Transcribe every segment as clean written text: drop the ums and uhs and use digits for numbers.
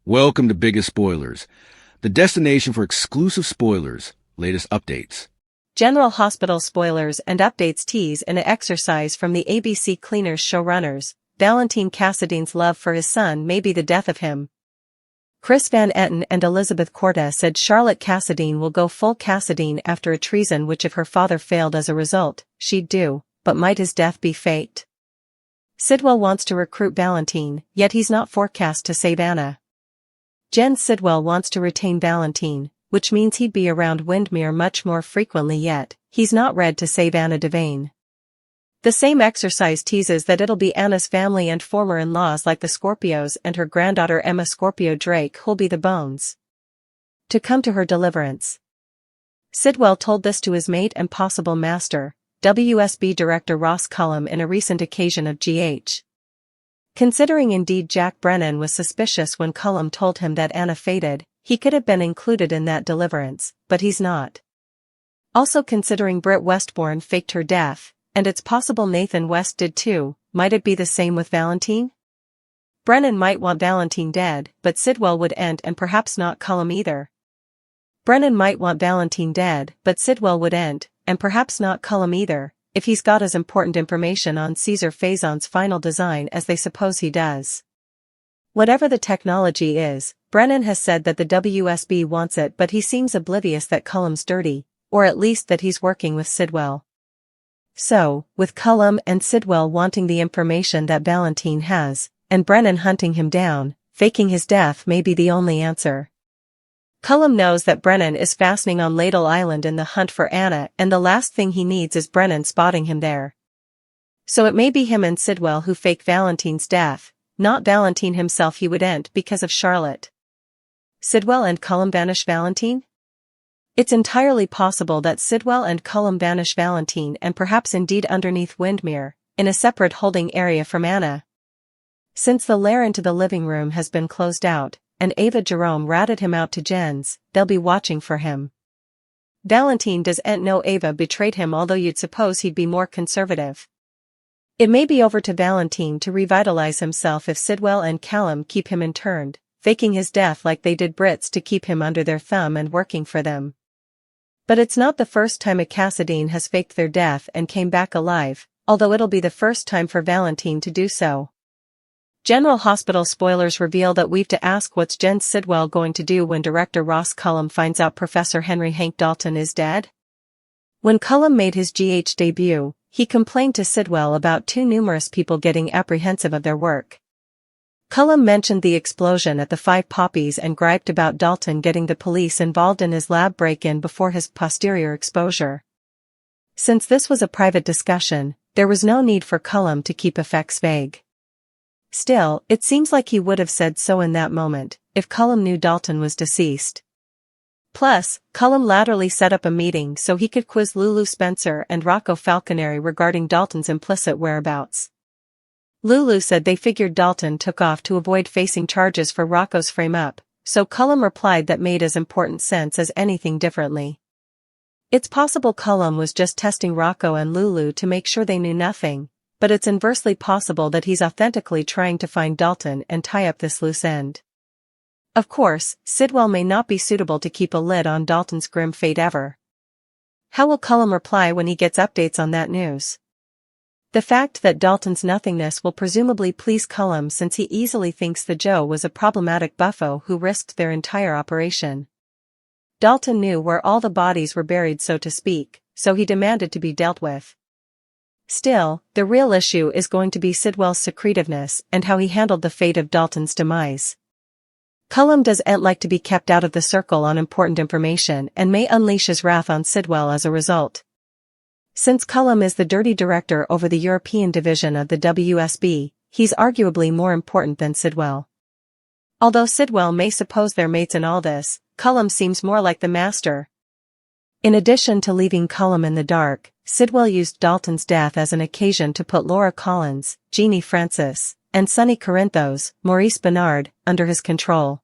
Welcome to Biggest Spoilars, the destination for exclusive spoilers, latest updates. General Hospital spoilers and updates tease an exercise from the ABC Cleaners showrunners. Valentin Cassadine's love for his son may be the death of him. Chris Van Etten and Elizabeth Corda said Charlotte Cassadine will go full Cassadine after a treason which if her father failed as a result, she'd do, but might his death be faked? Sidwell wants to recruit Valentin, yet he's not forecast to save Anna. Jen Sidwell wants to retain Valentin, which means he'd be around Windermere much more frequently yet he's not ready to save Anna Devane. The same exercise teases that it'll be Anna's family and former in-laws like the Scorpios and her granddaughter Emma Scorpio Drake who'll be the bones to come to her deliverance. Sidwell told this to his mate and possible master, WSB director Ross Cullum in a recent occasion of GH. Considering indeed Jack Brennan was suspicious when Cullum told him that Anna faded, he could have been included in that deliverance, but he's not. Also considering Britt Westbourne faked her death, and it's possible Nathan West did too, might it be the same with Valentin? Brennan might want Valentin dead, but Sidwell wouldn't and perhaps not Cullum either. Brennan might want Valentin dead, but Sidwell wouldn't, and perhaps not Cullum either, if he's got as important information on Caesar Faison's final design as they suppose he does. Whatever the technology is, Brennan has said that the WSB wants it, but he seems oblivious that Cullum's dirty, or at least that he's working with Sidwell. So, with Cullum and Sidwell wanting the information that Valentin has, and Brennan hunting him down, faking his death may be the only answer. Cullum knows that Brennan is fastening on Ladle Island in the hunt for Anna, and the last thing he needs is Brennan spotting him there. So it may be him and Sidwell who fake Valentin's death, not Valentin himself. He wouldn't because of Charlotte. Sidwell and Cullum banish Valentin? It's entirely possible that Sidwell and Cullum banish Valentin and perhaps indeed underneath Windermere, in a separate holding area from Anna. Since the lair into the living room has been closed out, and Ava Jerome ratted him out to Jen's, they'll be watching for him. Valentin doesn't know Ava betrayed him, although you'd suppose he'd be more conservative. It may be over to Valentin to revitalize himself if Sidwell and Callum keep him interned, faking his death like they did Brits to keep him under their thumb and working for them. But it's not the first time a Cassadine has faked their death and came back alive, although it'll be the first time for Valentin to do so. General Hospital spoilers reveal that we've to ask what's Jen Sidwell going to do when director Ross Cullum finds out Professor Henry Hank Dalton is dead? When Cullum made his GH debut, he complained to Sidwell about too numerous people getting apprehensive of their work. Cullum mentioned the explosion at the Five Poppies and griped about Dalton getting the police involved in his lab break-in before his posterior exposure. Since this was a private discussion, there was no need for Cullum to keep effects vague. Still, it seems like he would have said so in that moment, if Cullum knew Dalton was deceased. Plus, Cullum laterally set up a meeting so he could quiz Lulu Spencer and Rocco Falconeri regarding Dalton's implicit whereabouts. Lulu said they figured Dalton took off to avoid facing charges for Rocco's frame-up, so Cullum replied that made as important sense as anything differently. It's possible Cullum was just testing Rocco and Lulu to make sure they knew nothing, but it's inversely possible that he's authentically trying to find Dalton and tie up this loose end. Of course, Sidwell may not be suitable to keep a lid on Dalton's grim fate ever. How will Cullum reply when he gets updates on that news? The fact that Dalton's nothingness will presumably please Cullum, since he easily thinks the Joe was a problematic buffo who risked their entire operation. Dalton knew where all the bodies were buried, so to speak, so he demanded to be dealt with. Still, the real issue is going to be Sidwell's secretiveness and how he handled the fate of Dalton's demise. Cullum doesn't like to be kept out of the circle on important information and may unleash his wrath on Sidwell as a result. Since Cullum is the dirty director over the European division of the WSB, he's arguably more important than Sidwell. Although Sidwell may suppose they're mates in all this, Cullum seems more like the master. In addition to leaving Cullum in the dark, Sidwell used Dalton's death as an occasion to put Laura Collins, Jeannie Francis, and Sonny Corinthos, Maurice Bernard, under his control.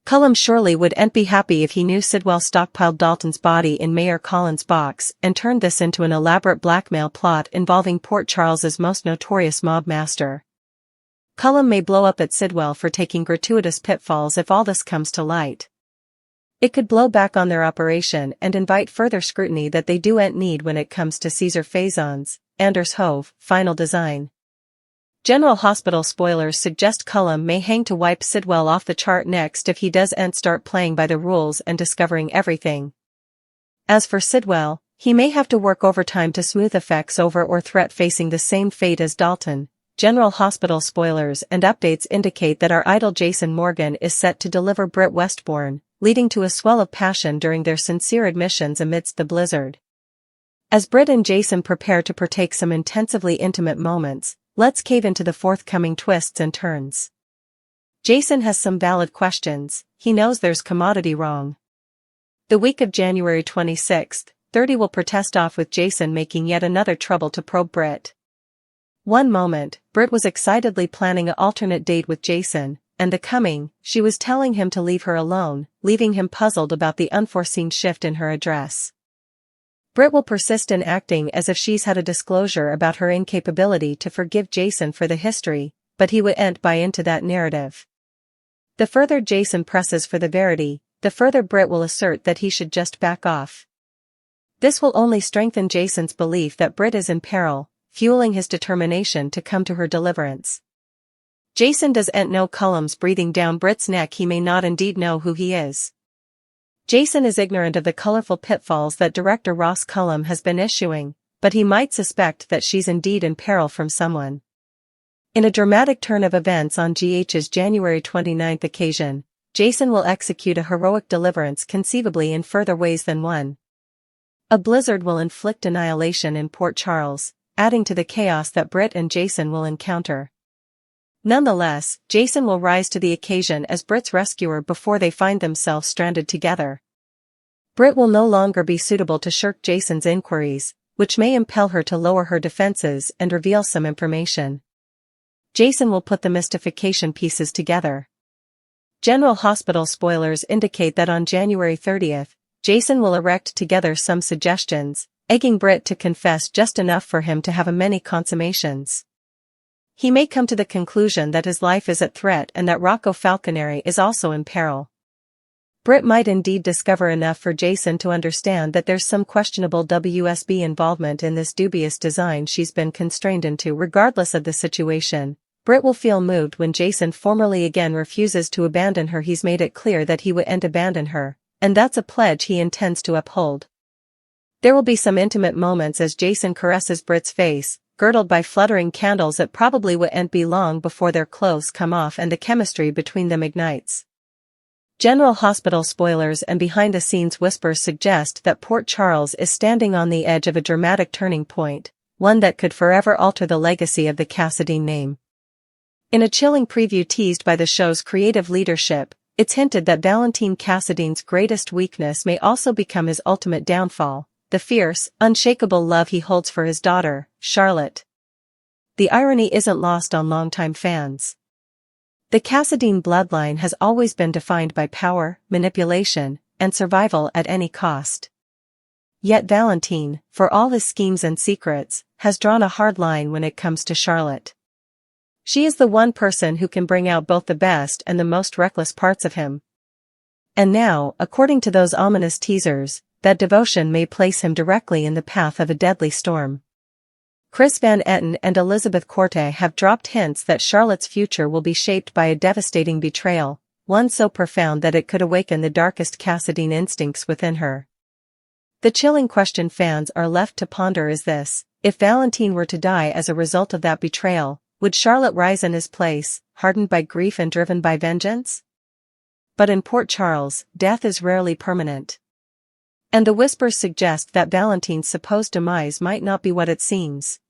Cullum surely wouldn't be happy if he knew Sidwell stockpiled Dalton's body in Mayor Collins' box and turned this into an elaborate blackmail plot involving Port Charles's most notorious mob master. Cullum may blow up at Sidwell for taking gratuitous pitfalls if all this comes to light. It could blow back on their operation and invite further scrutiny that they don't need when it comes to Caesar Phason's, Anders Hove, final design. General Hospital spoilers suggest Cullum may hang to wipe Sidwell off the chart next if he doesn't start playing by the rules and discovering everything. As for Sidwell, he may have to work overtime to smooth effects over or threat facing the same fate as Dalton. General Hospital spoilers and updates indicate that our idol Jason Morgan is set to deliver Britt Westbourne, leading to a swell of passion during their sincere admissions amidst the blizzard. As Britt and Jason prepare to partake some intensively intimate moments, let's cave into the forthcoming twists and turns. Jason has some valid questions. He knows there's commodity wrong. The week of January 26th, 30 will protest off with Jason making yet another trouble to probe Britt. One moment, Britt was excitedly planning an alternate date with Jason, and the coming, she was telling him to leave her alone, leaving him puzzled about the unforeseen shift in her address. Britt will persist in acting as if she's had a disclosure about her incapability to forgive Jason for the history, but he wouldn't buy into that narrative. The further Jason presses for the verity, the further Britt will assert that he should just back off. This will only strengthen Jason's belief that Britt is in peril, fueling his determination to come to her deliverance. Jason doesn't know Cullum's breathing down Britt's neck. He may not indeed know who he is. Jason is ignorant of the colorful pitfalls that director Ross Cullum has been issuing, but he might suspect that she's indeed in peril from someone. In a dramatic turn of events on GH's January 29th occasion, Jason will execute a heroic deliverance conceivably in further ways than one. A blizzard will inflict annihilation in Port Charles, adding to the chaos that Britt and Jason will encounter. Nonetheless, Jason will rise to the occasion as Britt's rescuer before they find themselves stranded together. Britt will no longer be suitable to shirk Jason's inquiries, which may impel her to lower her defenses and reveal some information. Jason will put the mystification pieces together. General Hospital spoilers indicate that on January 30th, Jason will erect together some suggestions, egging Britt to confess just enough for him to have a many consummations. He may come to the conclusion that his life is at threat and that Rocco Falconeri is also in peril. Britt might indeed discover enough for Jason to understand that there's some questionable WSB involvement in this dubious design she's been constrained into. Regardless of the situation, Britt will feel moved when Jason formally again refuses to abandon her. He's made it clear that he wouldn't abandon her, and that's a pledge he intends to uphold. There will be some intimate moments as Jason caresses Britt's face, girdled by fluttering candles. It probably wouldn't be long before their clothes come off and the chemistry between them ignites. General Hospital spoilers and behind-the-scenes whispers suggest that Port Charles is standing on the edge of a dramatic turning point, one that could forever alter the legacy of the Cassadine name. In a chilling preview teased by the show's creative leadership, it's hinted that Valentin Cassadine's greatest weakness may also become his ultimate downfall, the fierce, unshakable love he holds for his daughter, Charlotte. The irony isn't lost on longtime fans. The Cassadine bloodline has always been defined by power, manipulation, and survival at any cost. Yet Valentin, for all his schemes and secrets, has drawn a hard line when it comes to Charlotte. She is the one person who can bring out both the best and the most reckless parts of him. And now, according to those ominous teasers, that devotion may place him directly in the path of a deadly storm. Chris Van Etten and Elizabeth Corte have dropped hints that Charlotte's future will be shaped by a devastating betrayal, one so profound that it could awaken the darkest Cassadine instincts within her. The chilling question fans are left to ponder is this: if Valentin were to die as a result of that betrayal, would Charlotte rise in his place, hardened by grief and driven by vengeance? But in Port Charles, death is rarely permanent. And the whispers suggest that Valentin's supposed demise might not be what it seems.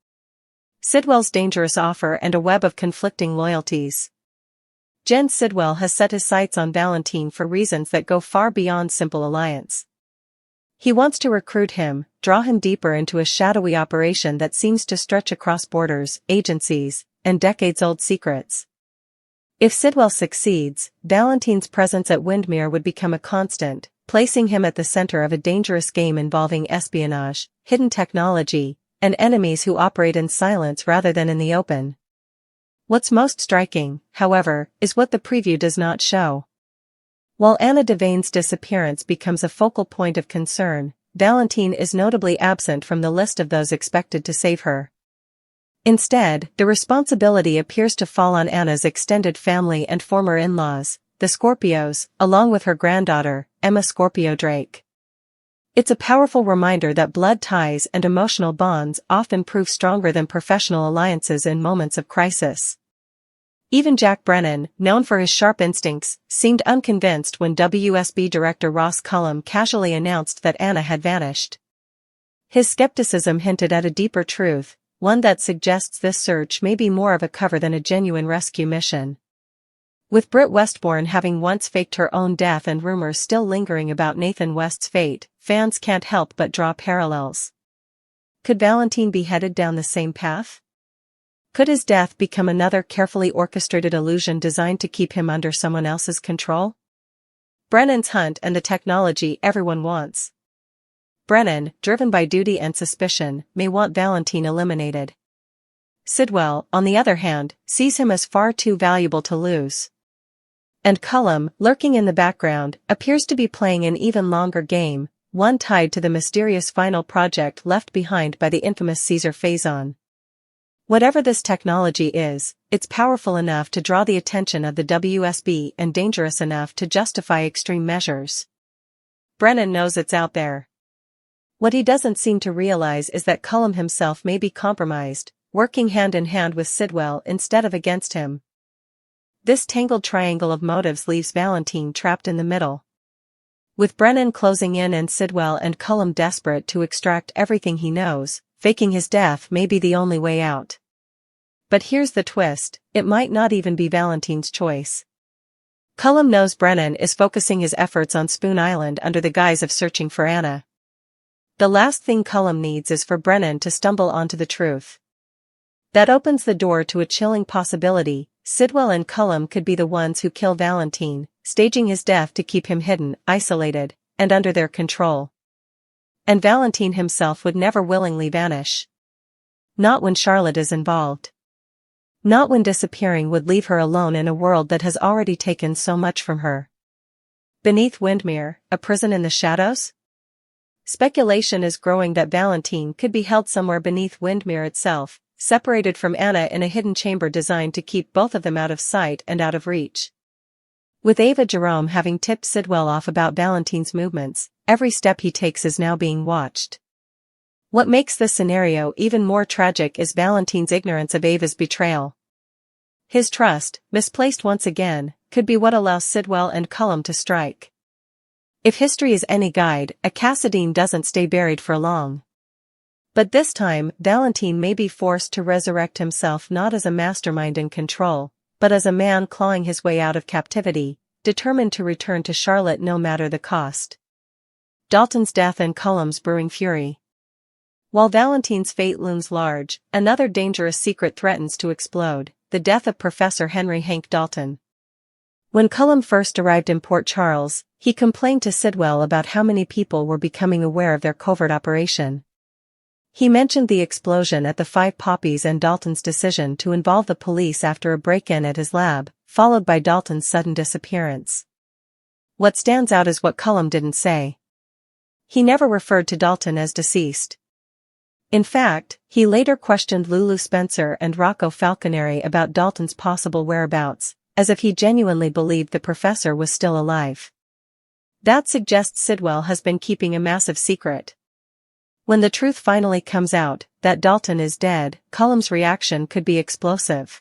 Sidwell's dangerous offer and a web of conflicting loyalties. Jens Sidwell has set his sights on Valentin for reasons that go far beyond simple alliance. He wants to recruit him, draw him deeper into a shadowy operation that seems to stretch across borders, agencies, and decades-old secrets. If Sidwell succeeds, Valentin's presence at Windmere would become a constant, placing him at the center of a dangerous game involving espionage, hidden technology, and enemies who operate in silence rather than in the open. What's most striking, however, is what the preview does not show. While Anna Devane's disappearance becomes a focal point of concern, Valentin is notably absent from the list of those expected to save her. Instead, the responsibility appears to fall on Anna's extended family and former in-laws, the Scorpios, along with her granddaughter, Emma Scorpio Drake. It's a powerful reminder that blood ties and emotional bonds often prove stronger than professional alliances in moments of crisis. Even Jack Brennan, known for his sharp instincts, seemed unconvinced when WSB director Ross Cullum casually announced that Anna had vanished. His skepticism hinted at a deeper truth, one that suggests this search may be more of a cover than a genuine rescue mission. With Britt Westbourne having once faked her own death and rumors still lingering about Nathan West's fate, fans can't help but draw parallels. Could Valentin be headed down the same path? Could his death become another carefully orchestrated illusion designed to keep him under someone else's control? Brennan's hunt and the technology everyone wants. Brennan, driven by duty and suspicion, may want Valentin eliminated. Sidwell, on the other hand, sees him as far too valuable to lose. And Cullum, lurking in the background, appears to be playing an even longer game, one tied to the mysterious final project left behind by the infamous Caesar Phazon. Whatever this technology is, it's powerful enough to draw the attention of the WSB and dangerous enough to justify extreme measures. Brennan knows it's out there. What he doesn't seem to realize is that Cullum himself may be compromised, working hand in hand with Sidwell instead of against him. This tangled triangle of motives leaves Valentin trapped in the middle. With Brennan closing in and Sidwell and Cullum desperate to extract everything he knows, faking his death may be the only way out. But here's the twist, it might not even be Valentin's choice. Cullum knows Brennan is focusing his efforts on Spoon Island under the guise of searching for Anna. The last thing Cullum needs is for Brennan to stumble onto the truth. That opens the door to a chilling possibility: Sidwell and Cullum could be the ones who kill Valentin, staging his death to keep him hidden, isolated, and under their control. And Valentin himself would never willingly vanish. Not when Charlotte is involved. Not when disappearing would leave her alone in a world that has already taken so much from her. Beneath Windmere, a prison in the shadows? Speculation is growing that Valentin could be held somewhere beneath Windmere itself, separated from Anna in a hidden chamber designed to keep both of them out of sight and out of reach. With Ava Jerome having tipped Sidwell off about Valentin's movements, every step he takes is now being watched. What makes this scenario even more tragic is Valentin's ignorance of Ava's betrayal. His trust, misplaced once again, could be what allows Sidwell and Cullum to strike. If history is any guide, a Cassadine doesn't stay buried for long. But this time, Valentin may be forced to resurrect himself not as a mastermind in control, but as a man clawing his way out of captivity, determined to return to Charlotte no matter the cost. Dalton's death and Cullum's brewing fury. While Valentin's fate looms large, another dangerous secret threatens to explode: the death of Professor Henry Hank Dalton. When Cullum first arrived in Port Charles, he complained to Sidwell about how many people were becoming aware of their covert operation. He mentioned the explosion at the Five Poppies and Dalton's decision to involve the police after a break-in at his lab, followed by Dalton's sudden disappearance. What stands out is what Cullum didn't say. He never referred to Dalton as deceased. In fact, he later questioned Lulu Spencer and Rocco Falconeri about Dalton's possible whereabouts, as if he genuinely believed the professor was still alive. That suggests Sidwell has been keeping a massive secret. When the truth finally comes out, that Dalton is dead, Cullum's reaction could be explosive.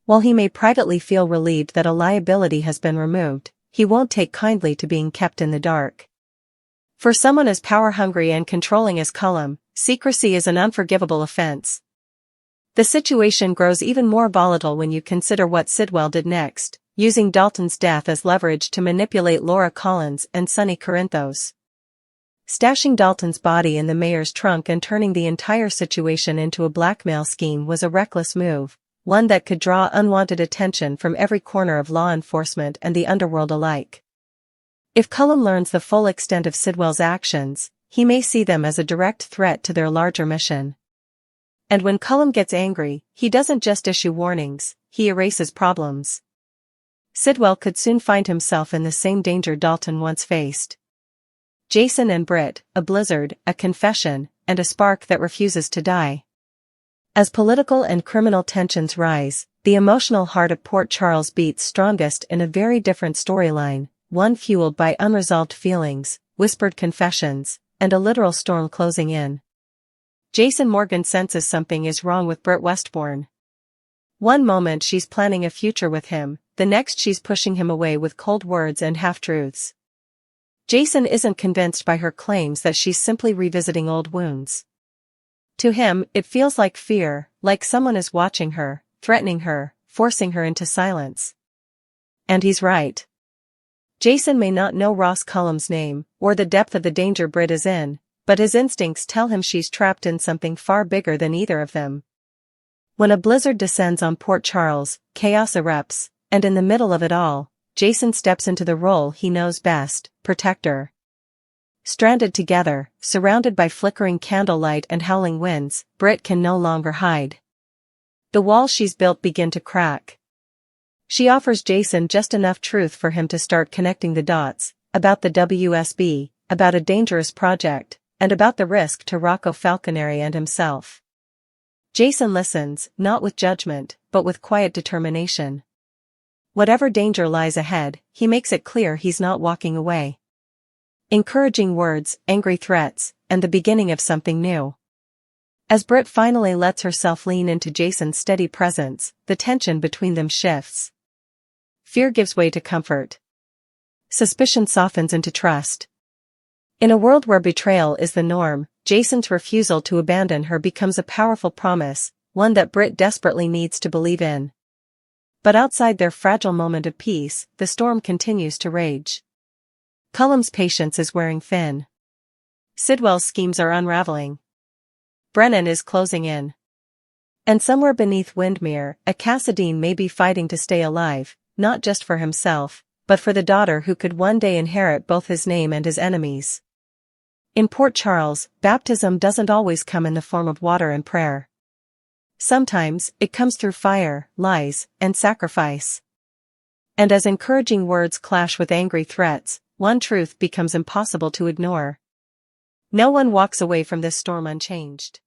While he may privately feel relieved that a liability has been removed, he won't take kindly to being kept in the dark. For someone as power-hungry and controlling as Cullum, secrecy is an unforgivable offense. The situation grows even more volatile when you consider what Sidwell did next, using Dalton's death as leverage to manipulate Laura Collins and Sonny Corinthos. Stashing Dalton's body in the mayor's trunk and turning the entire situation into a blackmail scheme was a reckless move, one that could draw unwanted attention from every corner of law enforcement and the underworld alike. If Cullum learns the full extent of Sidwell's actions, he may see them as a direct threat to their larger mission. And when Cullum gets angry, he doesn't just issue warnings, he erases problems. Sidwell could soon find himself in the same danger Dalton once faced. Jason and Britt, a blizzard, a confession, and a spark that refuses to die. As political and criminal tensions rise, the emotional heart of Port Charles beats strongest in a very different storyline, one fueled by unresolved feelings, whispered confessions, and a literal storm closing in. Jason Morgan senses something is wrong with Britt Westbourne. One moment she's planning a future with him, the next she's pushing him away with cold words and half-truths. Jason isn't convinced by her claims that she's simply revisiting old wounds. To him, it feels like fear, like someone is watching her, threatening her, forcing her into silence. And he's right. Jason may not know Ross Cullum's name, or the depth of the danger Britt is in, but his instincts tell him she's trapped in something far bigger than either of them. When a blizzard descends on Port Charles, chaos erupts, and in the middle of it all, Jason steps into the role he knows best, protector. Stranded together, surrounded by flickering candlelight and howling winds, Britt can no longer hide. The walls she's built begin to crack. She offers Jason just enough truth for him to start connecting the dots, about the WSB, about a dangerous project, and about the risk to Rocco Falconeri and himself. Jason listens, not with judgment, but with quiet determination. Whatever danger lies ahead, he makes it clear he's not walking away. Encouraging words, angry threats, and the beginning of something new. As Britt finally lets herself lean into Jason's steady presence, the tension between them shifts. Fear gives way to comfort. Suspicion softens into trust. In a world where betrayal is the norm, Jason's refusal to abandon her becomes a powerful promise, one that Britt desperately needs to believe in. But outside their fragile moment of peace, the storm continues to rage. Cullum's patience is wearing thin. Sidwell's schemes are unraveling. Brennan is closing in. And somewhere beneath Windmere, a Cassadine may be fighting to stay alive, not just for himself, but for the daughter who could one day inherit both his name and his enemies. In Port Charles, baptism doesn't always come in the form of water and prayer. Sometimes, it comes through fire, lies, and sacrifice. And as encouraging words clash with angry threats, one truth becomes impossible to ignore. No one walks away from this storm unchanged.